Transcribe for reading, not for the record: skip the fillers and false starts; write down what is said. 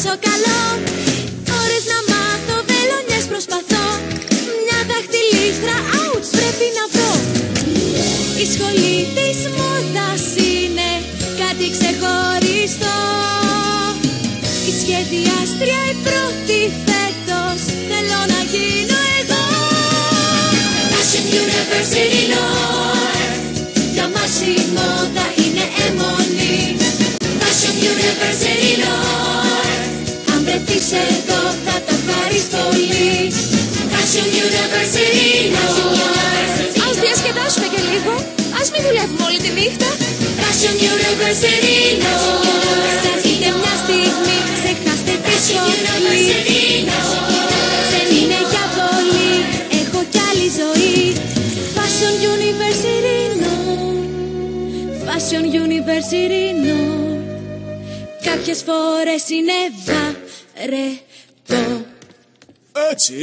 τόσο καλό. Ώρες να μάθω, βελονιές προσπαθώ. Μια δαχτυλίχτρα, ouch, πρέπει να βρω. Η σχολή της μόδας είναι κάτι ξεχωριστό. Η σχεδιάστρια η πρώτη φέτος, θέλω να γίνω εγώ. Fashion University North, για μας η μόδα είναι αιμονή. Fashion University North, αν βρεθείς εδώ θα τα πάρεις πολύ. Fashion University North, ας διασκεδάσουμε και λίγο, ας μην δουλεύουμε όλη τη νύχτα. Fashion University North, θα δείτε μια στιγμή, ξεχάστε τη σχολή. Δεν είναι για πολύ, έχω κι άλλη ζωή. Fashion University North, Fashion University North, κάποιες φορές είναι βαρετό. Έτσι